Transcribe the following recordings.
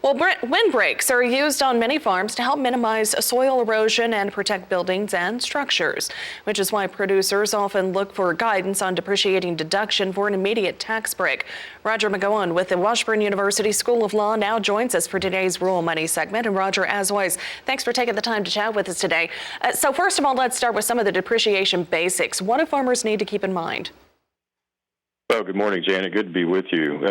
Well, windbreaks are used on many farms to help minimize soil erosion and protect buildings and structures, which is why producers often look for guidance on depreciating deduction for an immediate tax break. Roger McEowen with the Washburn University School of Law now joins us for today's Rural Money segment. And Roger, as always, thanks for taking the time to chat with us today. So first of all, let's start with some of the depreciation basics. What do farmers need to keep in mind? Well, good morning, Janet. Good to be with you.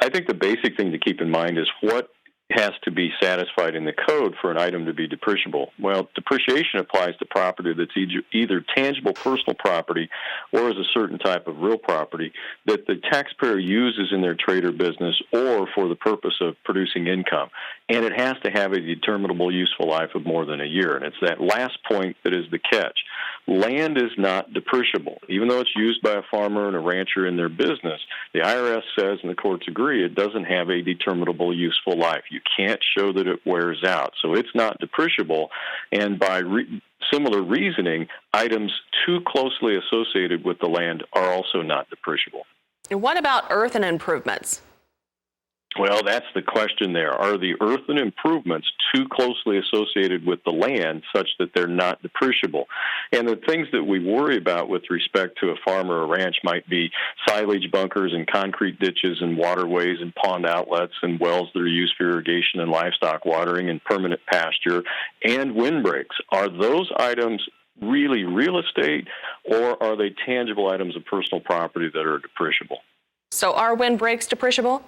I think the basic thing to keep in mind is what has to be satisfied in the code for an item to be depreciable. Well, depreciation applies to property that's either tangible personal property or is a certain type of real property that the taxpayer uses in their trade or business or for the purpose of producing income. And it has to have a determinable useful life of more than a year. And it's that last point that is the catch. Land is not depreciable. Even though it's used by a farmer and a rancher in their business, the IRS says, and the courts agree, it doesn't have a determinable useful life. You can't show that it wears out. So it's not depreciable. And by similar reasoning, items too closely associated with the land are also not depreciable. And what about earthen improvements? Well, that's the question there. Are the earthen improvements too closely associated with the land such that they're not depreciable? And the things that we worry about with respect to a farm or a ranch might be silage bunkers and concrete ditches and waterways and pond outlets and wells that are used for irrigation and livestock watering and permanent pasture and windbreaks. Are those items really real estate, or are they tangible items of personal property that are depreciable? So are windbreaks depreciable?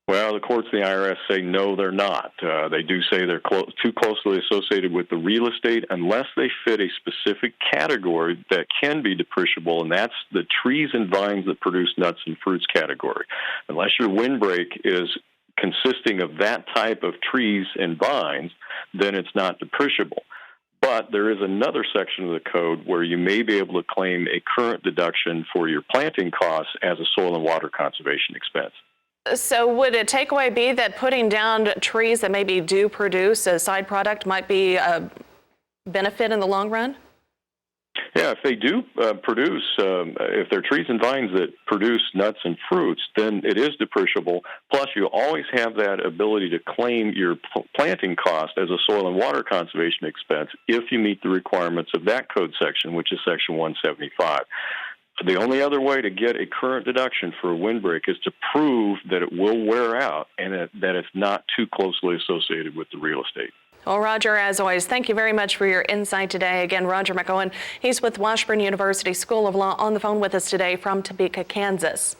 Well, the courts and the IRS say no, they're not. They do say they're too closely associated with the real estate unless they fit a specific category that can be depreciable, and that's the trees and vines that produce nuts and fruits category. Unless your windbreak is consisting of that type of trees and vines, then it's not depreciable. But there is another section of the code where you may be able to claim a current deduction for your planting costs as a soil and water conservation expense. So would a takeaway be that putting down trees that maybe do produce a side product might be a benefit in the long run? Yeah, if they do produce, if they're trees and vines that produce nuts and fruits, then it is depreciable. Plus, you always have that ability to claim your planting cost as a soil and water conservation expense if you meet the requirements of that code section, which is Section 175. The only other way to get a current deduction for a windbreak is to prove that it will wear out and that it's not too closely associated with the real estate. Well, Roger, as always, thank you very much for your insight today. Again, Roger McEowen, he's with Washburn University School of Law on the phone with us today from Topeka, Kansas.